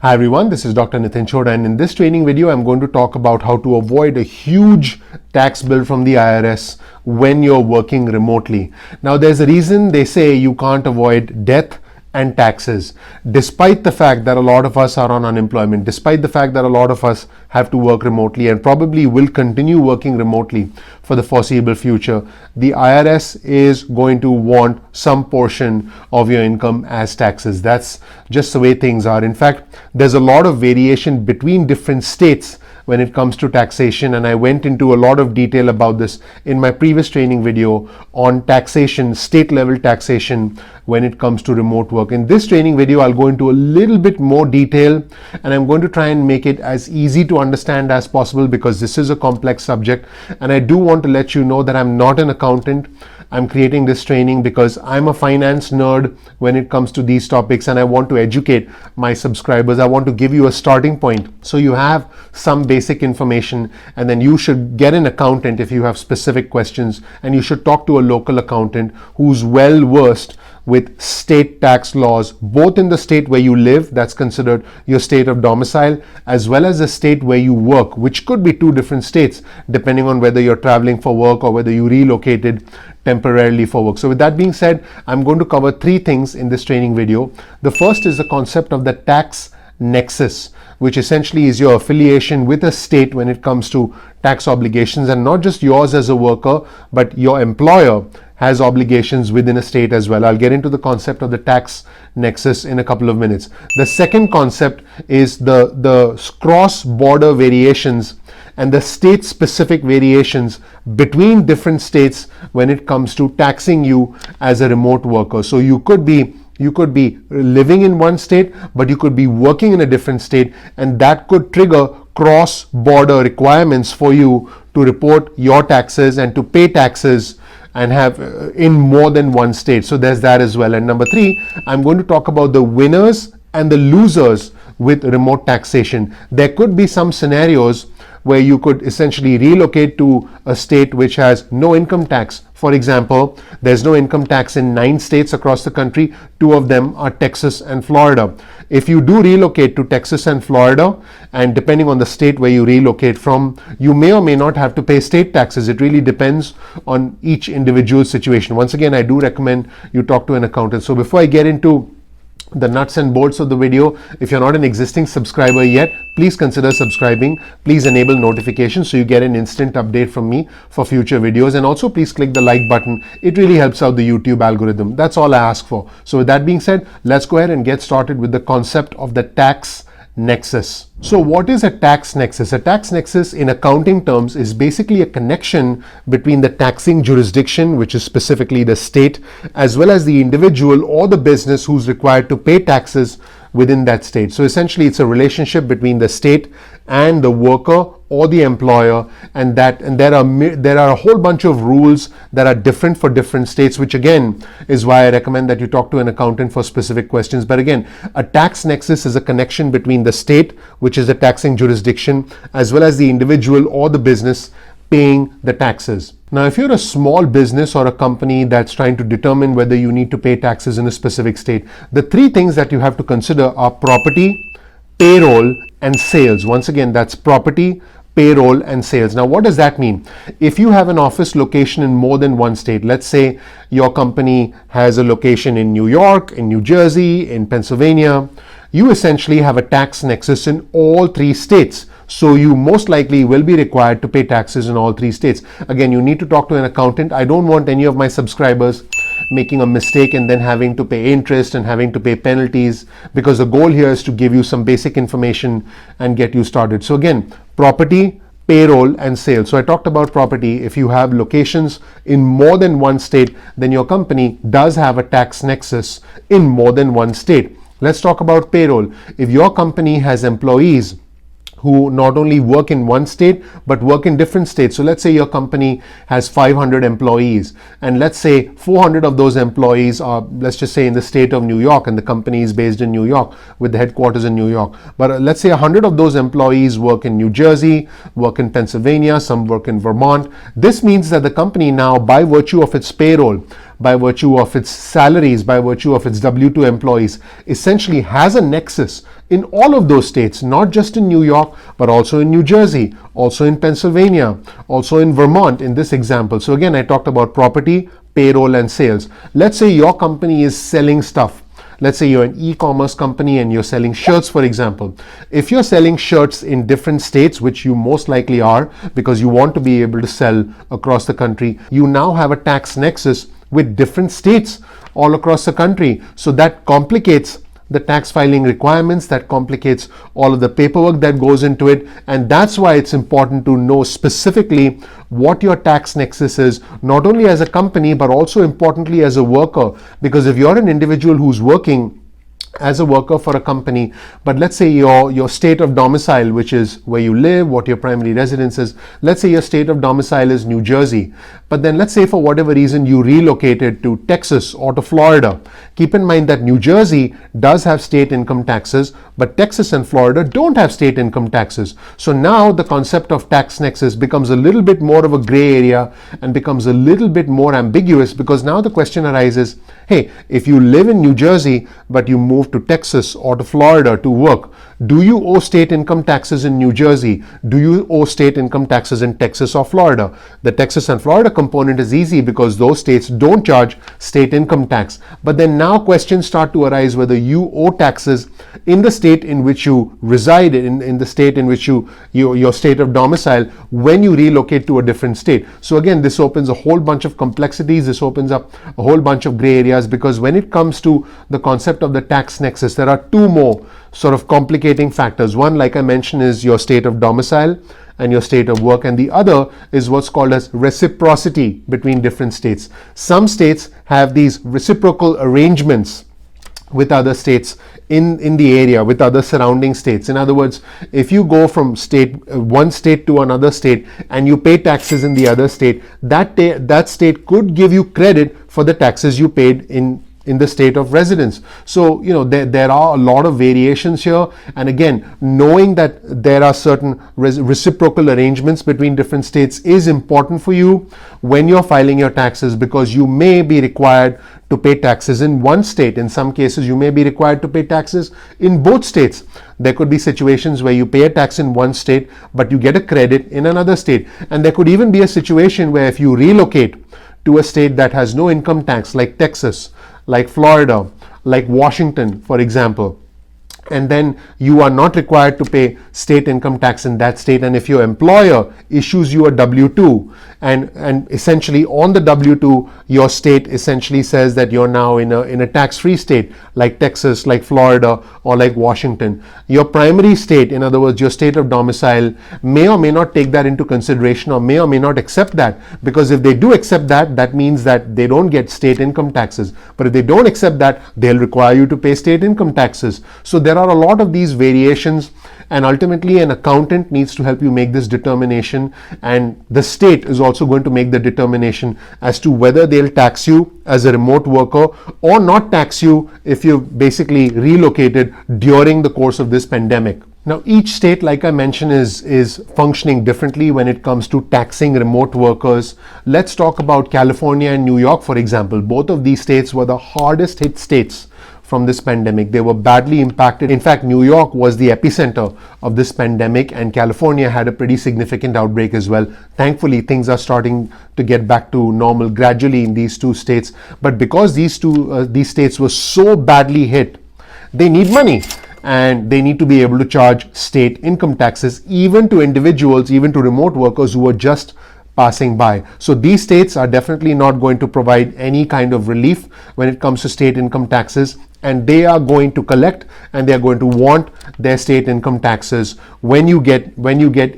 Hi everyone, this is Dr. Nitin Chhoda, and in this training video I'm going to talk about how to avoid a huge tax bill from the IRS when you're working remotely. Now there's a reason they say you can't avoid death and taxes, despite the fact that a lot of us are on unemployment, despite the fact that a lot of us have to work remotely and probably will continue working remotely for the foreseeable future. The IRS is going to want some portion of your income as taxes. That's just the way things are. In fact, there's a lot of variation between different states when it comes to taxation, and I went into a lot of detail about this in my previous training video on taxation, state level taxation when it comes to remote work. In this training video, I'll go into a little bit more detail, and I'm going to try and make it as easy to understand as possible because this is a complex subject, and I do want to let you know that I'm not an accountant. I'm creating this training because I'm a finance nerd when it comes to these topics, and I want to educate my subscribers. I want to give you a starting point so you have some basic information, and then you should get an accountant if you have specific questions, and you should talk to a local accountant who's well versed with state tax laws, both in the state where you live, that's considered your state of domicile, as well as the state where you work, which could be two different states depending on whether you're traveling for work or whether you relocated temporarily for work. So with that being said, I'm going to cover three things in this training video. The first is the concept of the tax nexus, which essentially is your affiliation with a state when it comes to tax obligations, and not just yours as a worker, but your employer has obligations within a state as well. I'll get into the concept of the tax nexus in a couple of minutes. The second concept is the cross-border variations and the state-specific variations between different states when it comes to taxing you as a remote worker. So you could be living in one state, but you could be working in a different state, and that could trigger cross-border requirements for you to report your taxes and to pay taxes and have in more than one state. So there's that as well. And number three, I'm going to talk about the winners and the losers with remote taxation. There could be some scenarios where you could essentially relocate to a state which has no income tax. For example, there's no income tax in 9 states across the country. 2 of them are Texas and Florida. If you do relocate to Texas and Florida, and depending on the state where you relocate from, you may or may not have to pay state taxes. It really depends on each individual situation. Once again, I do recommend you talk to an accountant. So before I get into the nuts and bolts of the video, if you're not an existing subscriber yet, please consider subscribing. Please enable notifications so you get an instant update from me for future videos, and also please click the like button. It really helps out the YouTube algorithm. That's all I ask for. So with that being said, let's go ahead and get started with the concept of the tax nexus. So what is a tax nexus? A tax nexus in accounting terms is basically a connection between the taxing jurisdiction, which is specifically the state, as well as the individual or the business who's required to pay taxes within that state. So essentially it's a relationship between the state and the worker or the employer, and there are a whole bunch of rules that are different for different states, which again is why I recommend that you talk to an accountant for specific questions. But again, a tax nexus is a connection between the state, which is the taxing jurisdiction, as well as the individual or the business paying the taxes. Now, if you're a small business or a company that's trying to determine whether you need to pay taxes in a specific state, the 3 things that you have to consider are property, payroll, and sales. Once again, that's property, payroll, and sales. Now, what does that mean? If you have an office location in more than one state, let's say your company has a location in New York, in New Jersey, in Pennsylvania, you essentially have a tax nexus in all 3 states. So you most likely will be required to pay taxes in all 3 states. Again, you need to talk to an accountant. I don't want any of my subscribers making a mistake and then having to pay interest and having to pay penalties, because the goal here is to give you some basic information and get you started. So again, property, payroll, and sales. So I talked about property. If you have locations in more than one state, then your company does have a tax nexus in more than one state. Let's talk about payroll. If your company has employees who not only work in one state but work in different states. So let's say your company has 500 employees, and let's say 400 of those employees are, let's just say, in the state of New York, and the company is based in New York with the headquarters in New York. But let's say 100 of those employees work in New Jersey, work in Pennsylvania, some work in Vermont. This means that the company now, by virtue of its payroll, by virtue of its salaries, by virtue of its W-2 employees, essentially has a nexus in all of those states, not just in New York, but also in New Jersey, also in Pennsylvania, also in Vermont in this example. So again, I talked about property, payroll, and sales. Let's say your company is selling stuff. Let's say you're an e-commerce company and you're selling shirts, for example. If you're selling shirts in different states, which you most likely are because you want to be able to sell across the country, you now have a tax nexus with different states all across the country. So that complicates the tax filing requirements, that complicates all of the paperwork that goes into it, and that's why it's important to know specifically what your tax nexus is, not only as a company but also importantly as a worker. Because if you're an individual who's working as a worker for a company, but let's say your state of domicile, which is where you live, what your primary residence is, let's say your state of domicile is New Jersey, but then let's say for whatever reason you relocated to Texas or to Florida. Keep in mind that New Jersey does have state income taxes, but Texas and Florida don't have state income taxes. So now the concept of tax nexus becomes a little bit more of a gray area and becomes a little bit more ambiguous, because now the question arises, hey, if you live in New Jersey but you move to Texas or to Florida to work, do you owe state income taxes in New Jersey? Do you owe state income taxes in Texas or Florida? The Texas and Florida component is easy because those states don't charge state income tax. But then now questions start to arise whether you owe taxes in the state in which you reside, in the state in which your state of domicile, when you relocate to a different state. So again, this opens a whole bunch of complexities. This opens up a whole bunch of gray areas, because when it comes to the concept of the tax nexus, there are two more sort of complicating factors. One, like I mentioned, is your state of domicile and your state of work, and the other is what's called as reciprocity between different states. Some states have these reciprocal arrangements with other states in the area, with other surrounding states. In other words, if you go from one state to another state and you pay taxes in the other state, that state could give you credit for the taxes you paid in the state of residence. So, there are a lot of variations here. And again, knowing that there are certain reciprocal arrangements between different states is important for you when you're filing your taxes, because you may be required to pay taxes in one state. In some cases, you may be required to pay taxes in both states. There could be situations where you pay a tax in one state, but you get a credit in another state. And there could even be a situation where if you relocate to a state that has no income tax, like Texas, like Florida, like Washington, for example, and then you are not required to pay state income tax in that state, and if your employer issues you a W-2, and essentially on the W-2 your state essentially says that you're now in a tax-free state, like Texas, like Florida, or like Washington, your primary state, in other words your state of domicile, may or may not take that into consideration, or may not accept that, because if they do accept that, that means that they don't get state income taxes. But if they don't accept that, they'll require you to pay state income taxes. So there are a lot of these variations, and ultimately an accountant needs to help you make this determination, and the state is also going to make the determination as to whether they'll tax you as a remote worker or not tax you if you basically relocated during the course of this pandemic. Now, each state, like I mentioned, is functioning differently when it comes to taxing remote workers. Let's talk about California and New York, for example. Both of these states were the hardest hit states from this pandemic. They were badly impacted. In fact, New York was the epicenter of this pandemic, and California had a pretty significant outbreak as well. Thankfully, things are starting to get back to normal gradually in these two states. But because these states were so badly hit, they need money, and they need to be able to charge state income taxes, even to individuals, even to remote workers who are just passing by. So these states are definitely not going to provide any kind of relief when it comes to state income taxes, and they are going to collect, and they are going to want their state income taxes when you get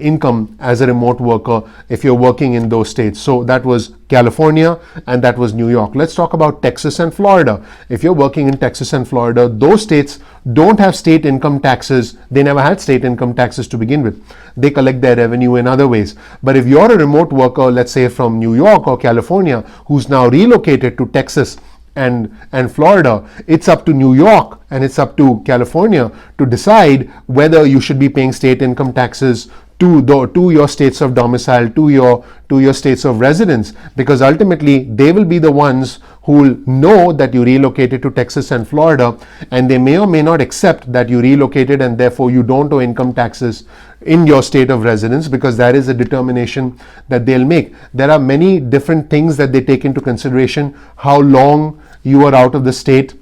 income as a remote worker if you're working in those states. So that was California and that was New York. Let's talk about Texas and Florida. If you're working in Texas and Florida, those states don't have state income taxes. They never had state income taxes to begin with. They collect their revenue in other ways. But if you're a remote worker, let's say from New York or California, who's now relocated to Texas and Florida, it's up to New York and it's up to California to decide whether you should be paying state income taxes to your states of domicile, to your states of residence, because ultimately they will be the ones who will know that you relocated to Texas and Florida, and they may or may not accept that you relocated and therefore you don't owe income taxes in your state of residence, because that is a determination that they'll make. There are many different things that they take into consideration: how long you are out of the state,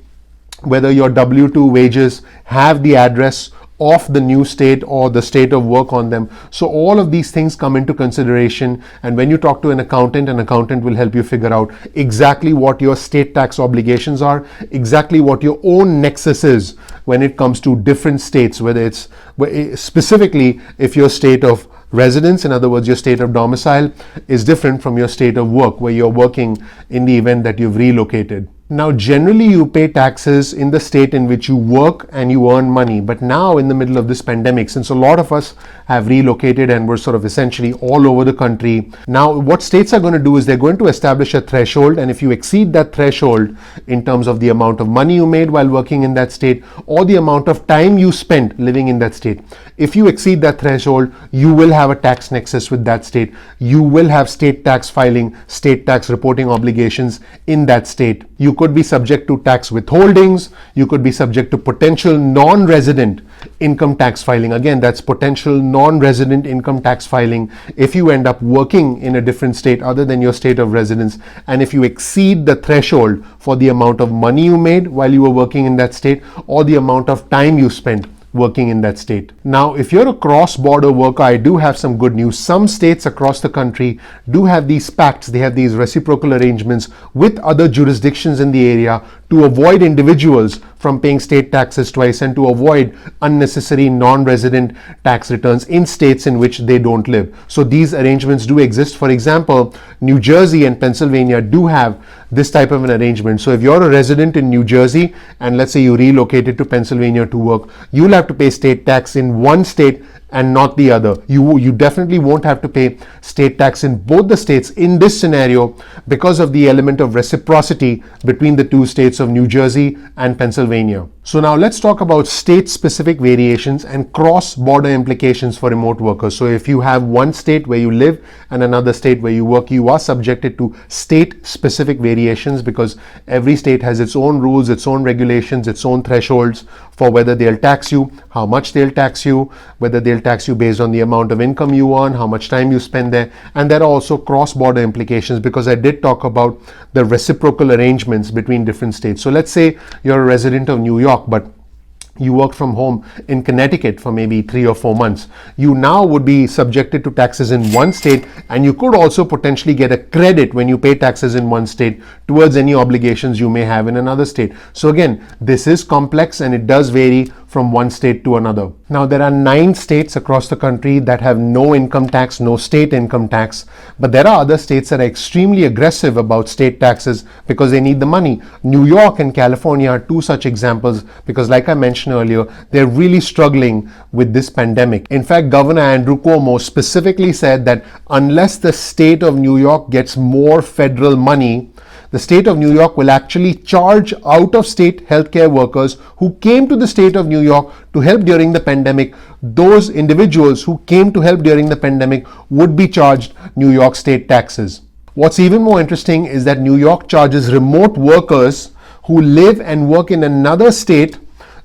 whether your W-2 wages have the address of the new state or the state of work on them. So all of these things come into consideration, and when you talk to an accountant will help you figure out exactly what your state tax obligations are, exactly what your own nexus is when it comes to different states, whether it's specifically if your state of residence, in other words your state of domicile, is different from your state of work where you're working in the event that you've relocated. Now, generally you pay taxes in the state in which you work and you earn money. But now in the middle of this pandemic, since a lot of us have relocated and we're sort of essentially all over the country, now what states are going to do is they're going to establish a threshold, and if you exceed that threshold in terms of the amount of money you made while working in that state or the amount of time you spent living in that state, if you exceed that threshold, you will have a tax nexus with that state. You will have state tax filing, state tax reporting obligations in that state. You could be subject to tax withholdings. You could be subject to potential non-resident income tax filing. Again, that's potential non-resident income tax filing if you end up working in a different state other than your state of residence, and if you exceed the threshold for the amount of money you made while you were working in that state or the amount of time you spent working in that state. Now, if you're a cross-border worker, I do have some good news. Some states across the country do have these pacts, they have these reciprocal arrangements with other jurisdictions in the area to avoid individuals from paying state taxes twice and to avoid unnecessary non-resident tax returns in states in which they don't live. So these arrangements do exist. For example, New Jersey and Pennsylvania do have this type of an arrangement. So if you're a resident in New Jersey and let's say you relocated to Pennsylvania to work, you'll have to pay state tax in one state and not the other. You definitely won't have to pay state tax in both the states in this scenario because of the element of reciprocity between the two states of New Jersey and Pennsylvania. So now let's talk about state-specific variations and cross-border implications for remote workers. So if you have one state where you live and another state where you work, you are subjected to state-specific variations because every state has its own rules, its own regulations, its own thresholds for whether they'll tax you, how much they'll tax you, whether they'll tax you based on the amount of income you earn, how much time you spend there. And there are also cross-border implications because I did talk about the reciprocal arrangements between different states. So let's say you're a resident of New York, but you worked from home in Connecticut for maybe 3 or 4 months. You now would be subjected to taxes in one state, and you could also potentially get a credit when you pay taxes in one state towards any obligations you may have in another state. So again, this is complex and it does vary from one state to another. Now there are 9 states across the country that have no income tax, no state income tax, but there are other states that are extremely aggressive about state taxes because they need the money. New York and California are 2 such examples because, like I mentioned earlier, they're really struggling with this pandemic. In fact, Governor Andrew Cuomo specifically said that unless the state of New York gets more federal money, the state of New York will actually charge out-of-state healthcare workers who came to the state of New York to help during the pandemic. Those individuals who came to help during the pandemic would be charged New York state taxes. What's even more interesting is that New York charges remote workers who live and work in another state.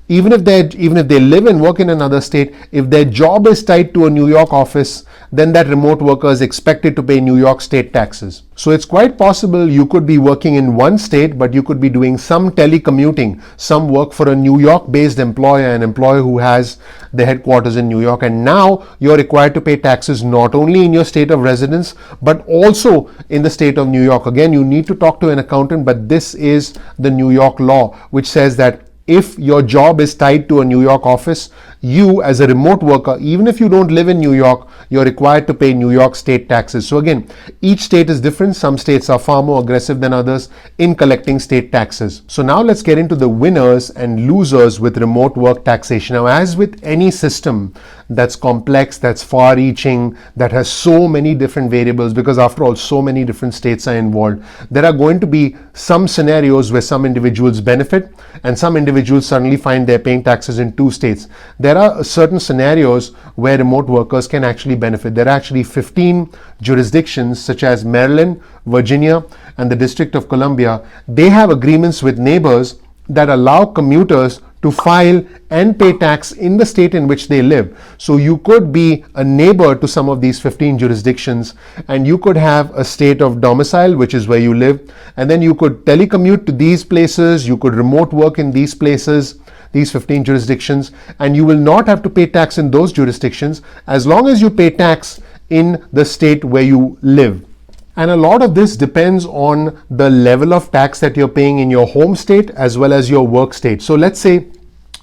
Even if they live and work in another state, if their job is tied to a New York office, then that remote worker is expected to pay New York state taxes. So it's quite possible you could be working in one state, but you could be doing some telecommuting, some work for a New York-based employer, an employer who has the headquarters in New York. And now you're required to pay taxes not only in your state of residence, but also in the state of New York. Again, you need to talk to an accountant, but this is the New York law, which says that if your job is tied to a New York office, you as a remote worker, even if you don't live in New York, you're required to pay New York state taxes. So again, each state is different. Some states are far more aggressive than others in collecting state taxes. So now let's get into the winners and losers with remote work taxation. Now, as with any system that's complex, that's far-reaching, that has so many different variables, because after all, so many different states are involved, there are going to be some scenarios where some individuals benefit and some individuals suddenly find they're paying taxes in 2 states. There there are certain scenarios where remote workers can actually benefit. There are actually 15 jurisdictions such as Maryland, Virginia, and the District of Columbia. They have agreements with neighbors that allow commuters to file and pay tax in the state in which they live. So you could be a neighbor to some of these 15 jurisdictions, and you could have a state of domicile, which is where you live, and then you could telecommute to these places, you could remote work in these places, these 15 jurisdictions, and you will not have to pay tax in those jurisdictions as long as you pay tax in the state where you live. And a lot of this depends on the level of tax that you're paying in your home state as well as your work state. So let's say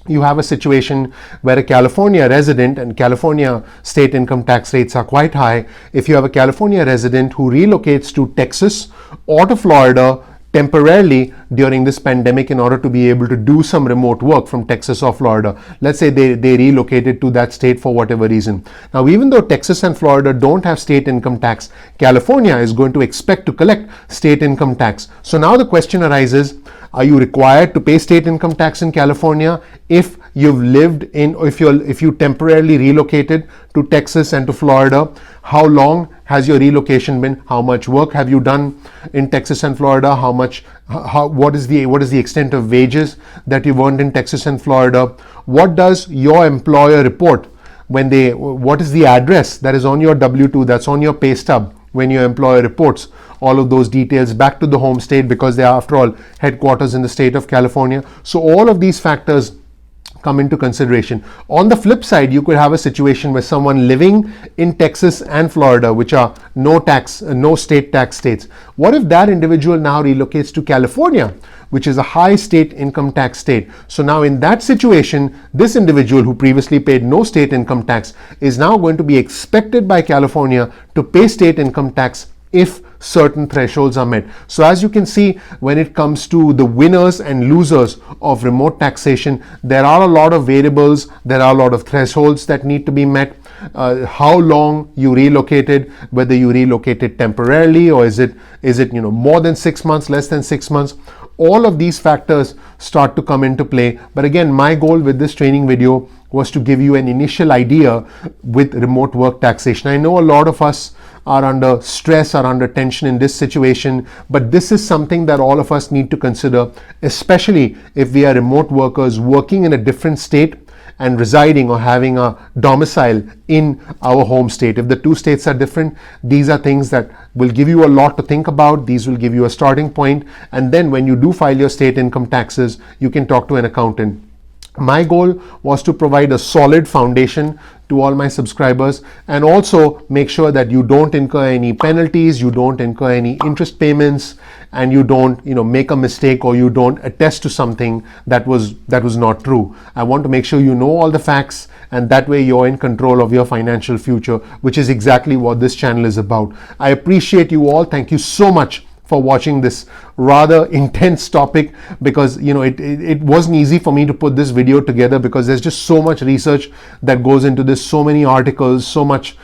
you have a situation where a California resident, and California state income tax rates are quite high. If you have a California resident who relocates to Texas or to Florida temporarily during this pandemic in order to be able to do some remote work from Texas or Florida. Let's say they relocated to that state for whatever reason. Now, even though Texas and Florida don't have state income tax, California is going to expect to collect state income tax. So now the question arises, are you required to pay state income tax in California if you've lived in, or if you temporarily relocated to Texas and to Florida? How long has your relocation been? How much work have you done in Texas and Florida? What is the extent of wages that you've earned in Texas and Florida? What does your employer report what is the address that is on your W-2, that's on your pay stub when your employer reports all of those details back to the home state, because they are, after all, headquarters in the state of California. So all of these factors come into consideration. On the flip side, you could have a situation where someone living in Texas and Florida, which are no state tax states, what if that individual now relocates to California, which is a high state income tax state? So now in that situation, this individual who previously paid no state income tax is now going to be expected by California to pay state income tax if certain thresholds are met. So as you can see, when it comes to the winners and losers of remote taxation, there are a lot of variables, there are a lot of thresholds that need to be met. How long you relocated, whether you relocated temporarily, or is it more than 6 months, less than 6 months. All of these factors start to come into play. But again, my goal with this training video was to give you an initial idea with remote work taxation. I know a lot of us are under stress, are under tension in this situation, but this is something that all of us need to consider, especially if we are remote workers working in a different state and residing or having a domicile in our home state. If the two states are different, these are things that will give you a lot to think about. These will give you a starting point, and then when you do file your state income taxes, you can talk to an accountant. My goal was to provide a solid foundation to all my subscribers, and also make sure that you don't incur any penalties, you don't incur any interest payments, and you don't make a mistake, or you don't attest to something that was not true. I want to make sure you know all the facts, and that way you're in control of your financial future, which is exactly what this channel is about. I appreciate you all. Thank you so much for watching this rather intense topic, because it wasn't easy for me to put this video together, because there's just so much research that goes into this, so many articles, so much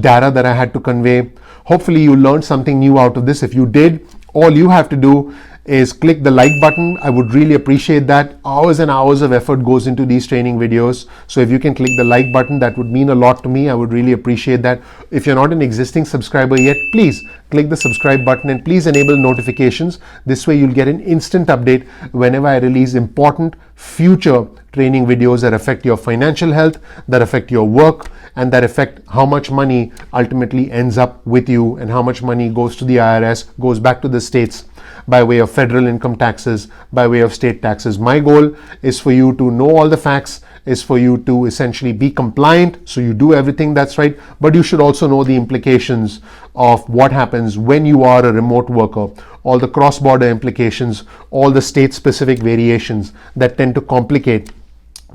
data that I had to convey. Hopefully you learned something new out of this. If you did, all you have to do is click the like button. I would really appreciate that. Hours and hours of effort goes into these training videos. So if you can click the like button, that would mean a lot to me. I would really appreciate that. If you're not an existing subscriber yet, please click the subscribe button and please enable notifications. This way you'll get an instant update whenever I release important future training videos that affect your financial health, that affect your work, and that affect how much money ultimately ends up with you, and how much money goes to the IRS, goes back to the states by way of federal income taxes, by way of state taxes. My goal is for you to know all the facts, is for you to essentially be compliant, so you do everything that's right, but you should also know the implications of what happens when you are a remote worker, all the cross-border implications, all the state-specific variations that tend to complicate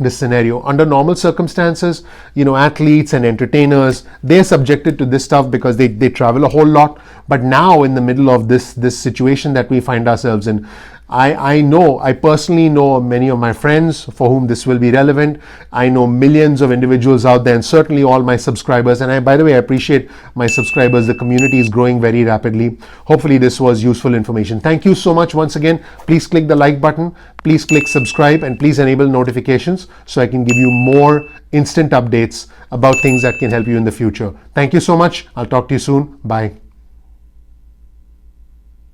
this scenario. Under normal circumstances, athletes and entertainers, they're subjected to this stuff because they travel a whole lot. But now, in the middle of this situation that we find ourselves in, I personally know many of my friends for whom this will be relevant. I know millions of individuals out there, and certainly all my subscribers. And by the way, I appreciate my subscribers. The community is growing very rapidly. Hopefully this was useful information. Thank you so much once again. Please click the like button, please click subscribe, and please enable notifications so I can give you more instant updates about things that can help you in the future. Thank you so much. I'll talk to you soon. Bye.